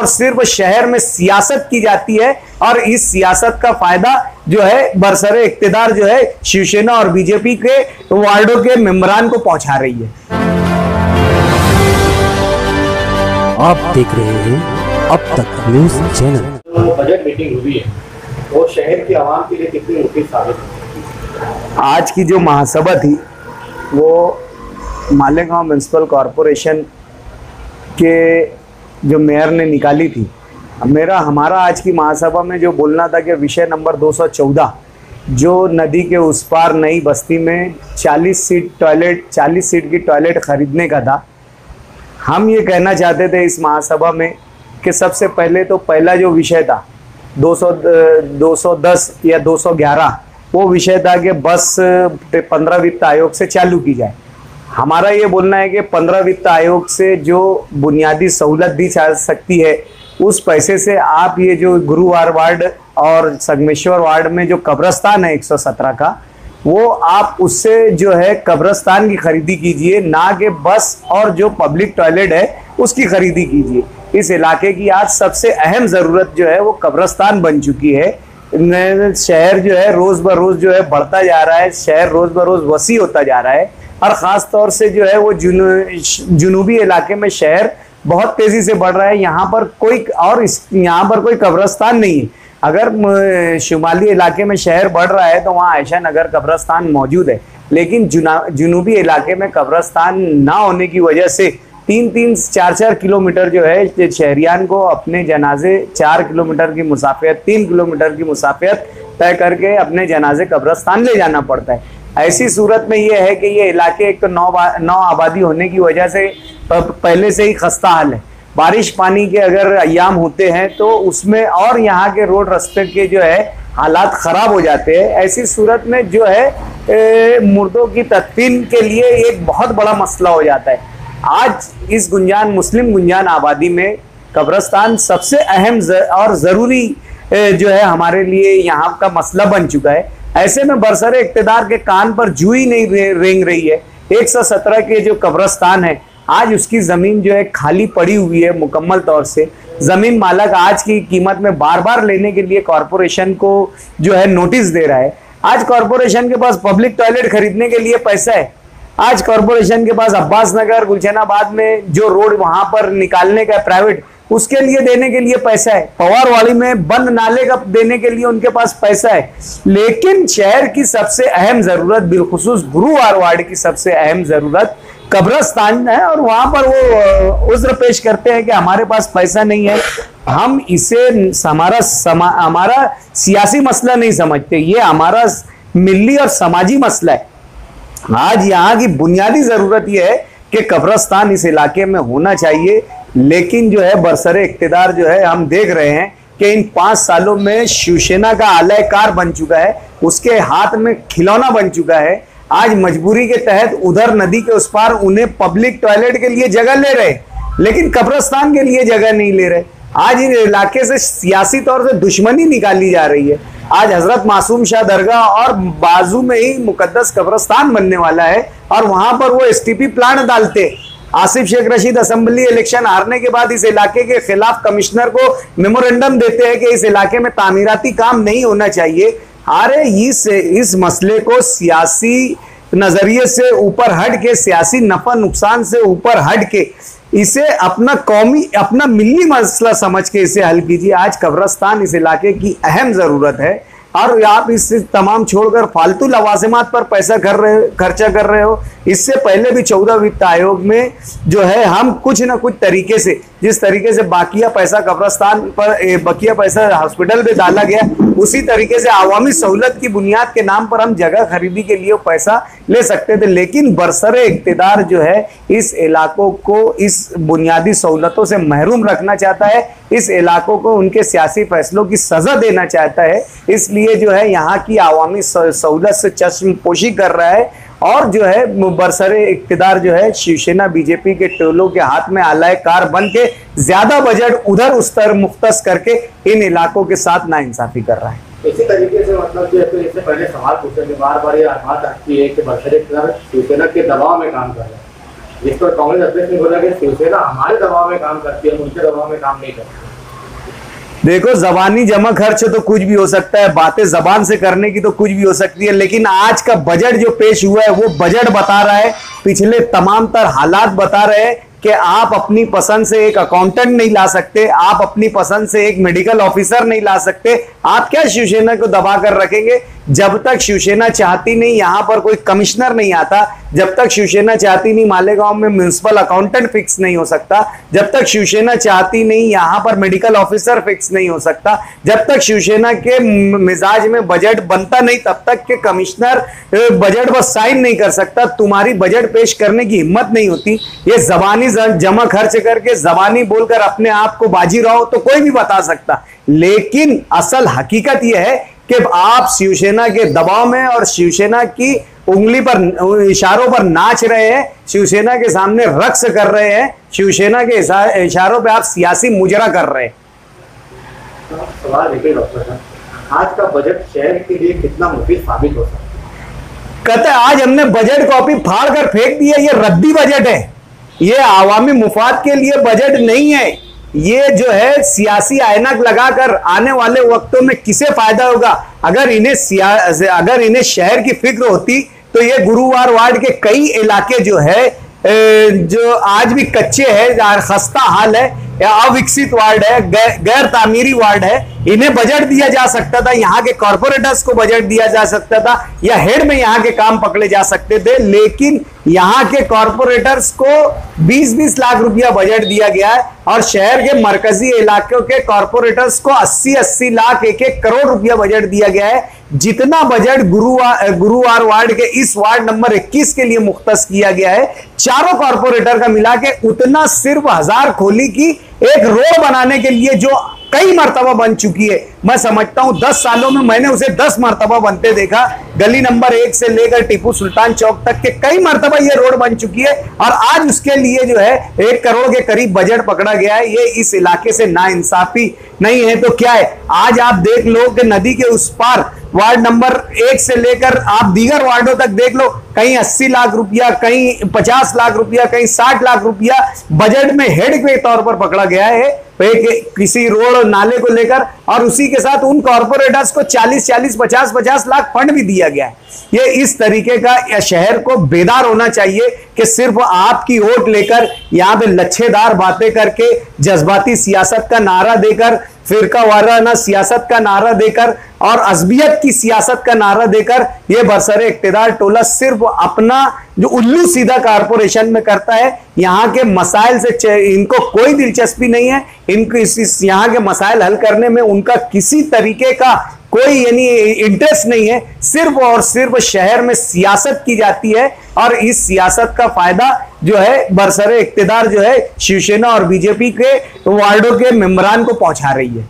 सिर्फ शहर में सियासत की जाती है और इस सियासत का फायदा जो है बरसरे इख्तिदार जो है शिवसेना और बीजेपी के वार्डों के मेंबरान को पहुंचा रही है। आप देख रहे हैं अब तक न्यूज चैनल। जो बजट मीटिंग हुई है वो शहर की आवाम के लिए कितनी मुफीद साबित हुई? आज की जो महासभा थी वो मालेगांव म्युनिसिपल कॉरपोरेशन के जो मेयर ने निकाली थी। हमारा आज की महासभा में जो बोलना था कि विषय नंबर 214 जो नदी के उस पार नई बस्ती में 40 सीट की टॉयलेट खरीदने का था। हम ये कहना चाहते थे इस महासभा में कि सबसे पहले तो पहला जो विषय था 210 या 211 वो विषय था कि बस 15 वित्त आयोग से चालू की जाए। हमारा ये बोलना है कि 15 वित्त आयोग से जो बुनियादी सहूलत दी जा सकती है उस पैसे से आप ये जो गुरुवार वार्ड और संगमेश्वर वार्ड में जो कब्रस्तान है 117 का वो आप उससे जो है कब्रस्तान की खरीदी कीजिए, ना कि बस और जो पब्लिक टॉयलेट है उसकी खरीदी कीजिए। इस इलाके की आज सबसे अहम ज़रूरत जो है वो कब्रस्तान बन चुकी है। शहर जो है रोज़ ब रोज़ जो है बढ़ता जा रहा है, शहर रोज़ ब रोज़ वसी होता जा रहा है और ख़ास तौर से जो है वो जुनूबी इलाके में शहर बहुत तेज़ी से बढ़ रहा है। यहाँ पर कोई कब्रस्तान नहीं है। अगर शुमाली इलाके में शहर बढ़ रहा है तो वहाँ आयशा नगर कब्रस्तान मौजूद है, लेकिन जुनूबी इलाके में कब्रस्तान ना होने की वजह से 3-4 किलोमीटर जो है शहरियान को अपने जनाजे 4 किलोमीटर की मुसाफियत 3 किलोमीटर की मुसाफियत तय करके अपने जनाजे कब्रस्तान ले जाना पड़ता है। ऐसी सूरत में ये है कि ये इलाके एक तो नौ आबादी होने की वजह से पहले से ही खस्ता हाल है। बारिश पानी के अगर अय्याम होते हैं तो उसमें और यहाँ के रोड रास्ते के जो है हालात ख़राब हो जाते हैं। ऐसी सूरत में जो है मुर्दों की तदफीन के लिए एक बहुत बड़ा मसला हो जाता है। आज इस मुस्लिम गुंजान आबादी में कब्रस्तान सबसे अहम और ज़रूरी जो है हमारे लिए यहाँ का मसला बन चुका है। ऐसे में बरसरे इख्तिदार के कान पर जू ही नहीं रेंग रही है। 117 के जो कब्रस्तान है आज उसकी ज़मीन जो है खाली पड़ी हुई है मुकम्मल तौर से। ज़मीन मालक आज की कीमत में बार बार लेने के लिए कॉरपोरेशन को जो है नोटिस दे रहा है। आज कॉरपोरेशन के पास पब्लिक टॉयलेट खरीदने के लिए पैसा है। आज कॉरपोरेशन के पास अब्बास नगर गुलशनाबाद में जो रोड वहां पर निकालने का प्राइवेट उसके लिए देने के लिए पैसा है। पवारवाड़ी में बंद नाले का देने के लिए उनके पास पैसा है। लेकिन शहर की सबसे अहम ज़रूरत बिलखुसूस गुरुवार वार्ड की सबसे अहम ज़रूरत कब्रस्तान है और वहां पर वो उज़्र पेश करते हैं कि हमारे पास पैसा नहीं है। हम इसे हमारा सियासी मसला नहीं समझते, ये हमारा मिली और समाजी मसला है। आज यहाँ की बुनियादी ज़रूरत यह है कि कब्रस्तान इस इलाके में होना चाहिए। लेकिन जो है बरसरे इख्तिदार जो है हम देख रहे हैं कि इन 5 सालों में शिवसेना का आलयकार बन चुका है, उसके हाथ में खिलौना बन चुका है। आज मजबूरी के तहत उधर नदी के उस पार उन्हें पब्लिक टॉयलेट के लिए जगह ले रहे, लेकिन कब्रस्तान के लिए जगह नहीं ले रहे। आज इन इलाके से सियासी तौर से दुश्मनी निकाली जा रही है। आज हजरत मासूम शाह दरगाह और बाजू में ही मुकद्दस कब्रस्तान बनने वाला है और वहां पर वो एसटीपी प्लांट डालते। आसिफ शेख रशीद असेंबली इलेक्शन हारने के बाद इस इलाके के खिलाफ कमिश्नर को मेमोरेंडम देते हैं कि इस इलाके में तामीराती काम नहीं होना चाहिए। अरे इस मसले को सियासी नजरिए से ऊपर हट के, सियासी नफा नुकसान से ऊपर हट के इसे अपना मिली मसला समझ के इसे हल कीजिए। आज कब्रस्तान इस इलाके की अहम जरूरत है और आप इससे तमाम छोड़कर फालतू लवाजिमात पर पैसा खर्चा कर रहे हो। इससे पहले भी 14 वित्त आयोग में जो है हम कुछ ना कुछ तरीके से, जिस तरीके से बाकिया पैसा कब्रस्तान पर, बाकिया पैसा हॉस्पिटल में डाला गया, उसी तरीके से आवामी सहूलत की बुनियाद के नाम पर हम जगह खरीदी के लिए पैसा ले सकते थे। लेकिन बरसरे इख्तिदार जो है इस इलाकों को इस बुनियादी सहूलतों से महरूम रखना चाहता है, इस इलाकों को उनके सियासी फैसलों की सजा देना चाहता है। इसलिए जो है यहाँ की आवामी सहूलत से चश्मपोशी कर रहा है और जो है बरसरे इख्तिदार जो है शिवसेना बीजेपी के टोलों के हाथ में आलायकार बन के ज्यादा बजट उधर उस तरफ मुख्तस करके इन इलाकों के साथ नाइंसाफी कर रहा है। इसी तरीके से मतलब जो है तो इससे पहले सवाल पूछे बार बार ये बात आती है कि बरसरे इख्तिदार शिवसेना के दबाव में काम कर रहा है, जिस पर कांग्रेस अध्यक्ष ने बोला कि शिवसेना हमारे दबाव में काम करती है, उनके दबाव में काम नहीं करती। देखो, जबानी जमा खर्च तो कुछ भी हो सकता है, बातें जबान से करने की तो कुछ भी हो सकती है, लेकिन आज का बजट जो पेश हुआ है वो बजट बता रहा है, पिछले तमाम तर हालात बता रहे हैं कि आप अपनी पसंद से एक अकाउंटेंट नहीं ला सकते, आप अपनी पसंद से एक मेडिकल ऑफिसर नहीं ला सकते। आप क्या शिवसेना को दबा कर रखेंगे? जब तक शिवसेना चाहती नहीं यहां पर कोई कमिश्नर नहीं आता, जब तक शिवसेना चाहती नहीं मालेगांव में म्युनिसिपल अकाउंटेंट फिक्स नहीं हो सकता, जब तक शिवसेना चाहती नहीं यहां पर मेडिकल ऑफिसर फिक्स नहीं हो सकता, जब तक शिवसेना के मिजाज में बजट बनता नहीं, तब तक के कमिश्नर बजट पर साइन नहीं कर सकता। तुम्हारी बजट पेश करने की हिम्मत नहीं होती। ये जबानी जमा खर्च करके जबानी बोलकर अपने आप को बाजी रहो तो कोई भी बता सकता, लेकिन असल हकीकत यह है कि आप शिवसेना के दबाव में और शिवसेना की उंगली पर इशारों पर नाच रहे हैं, शिवसेना के सामने रक्स कर रहे हैं, शिवसेना के इशारों पे आप सियासी मुजरा कर रहे हैं। सवाल देखिए डॉक्टर साहब, आज का बजट शहर के लिए कितना मुफीद साबित हो सकता है? कहते हैं आज हमने बजट कॉपी फाड़ कर फेंक दी है, ये रद्दी बजट है, ये आवामी मुफाद के लिए बजट नहीं है। ये जो है सियासी ऐनक लगाकर आने वाले वक्तों में किसे फायदा होगा? अगर इन्हें शहर की फिक्र होती तो ये गुरुवार वार्ड के कई इलाके जो है जो आज भी कच्चे हैं, खस्ता हाल है या अविकसित वार्ड है, गैर तामीरी वार्ड है, इन्हें बजट दिया जा सकता था, यहाँ के कॉर्पोरेटर्स को बजट दिया जा सकता था या हेड में यहाँ के काम पकड़े जा सकते थे, लेकिन यहाँ के कॉर्पोरेटर्स को 20-20 लाख रुपया बजट दिया गया है और शहर के मरकजी इलाकों के कॉर्पोरेटर्स को 80-80 लाख 1-1 करोड़ रुपया बजट दिया गया है। जितना बजट गुरुवार वार्ड के इस वार्ड नंबर 21 के लिए मुख्तस किया गया है, चारों कॉर्पोरेटर का मिला के उतना सिर्फ 1000 खोली की एक रोड बनाने के लिए जो कई मर्तबा बन चुकी है। मैं समझता हूं 10 सालों में मैंने उसे 10 मर्तबा बनते देखा। गली नंबर 1 से लेकर टीपू सुल्तान चौक तक के कई मर्तबा ये रोड बन चुकी है और आज उसके लिए जो है 1 करोड़ के करीब बजट पकड़ा गया है। ये इस इलाके से नाइंसाफी नहीं है तो क्या है? आज आप देख लो कि नदी के उस पार वार्ड नंबर 1 से लेकर आप दीगर वार्डों तक देख लो, कहीं 80 लाख रुपया, कहीं 50 लाख रुपया, कहीं 60 लाख रुपया बजट में हेड के तौर पर पकड़ा गया है किसी रोड और नाले को लेकर, और उसी के साथ उन कॉर्पोरेटर्स को 40-40, 50-50 लाख फंड भी दिया गया है। ये इस तरीके का शहर को बेदार होना चाहिए कि सिर्फ आपकी वोट लेकर यहाँ पे लच्छेदार बातें करके, जज्बाती सियासत का नारा देकर, फिरका वाराना सियासत का नारा देकर और अज़बियत की सियासत का नारा देकर ये बरसरे इक्तिदार टोला सिर्फ अपना जो उल्लू सीधा कारपोरेशन में करता है। यहाँ के मसाइल से इनको कोई दिलचस्पी नहीं है, इनको यहाँ के मसाइल हल करने में उनका किसी तरीके का कोई यानी इंटरेस्ट नहीं है। सिर्फ और सिर्फ शहर में सियासत की जाती है और इस सियासत का फायदा जो है बरसरे इक्तिदार जो है शिवसेना और बीजेपी के वार्डों के मेंबरान को पहुंचा रही है।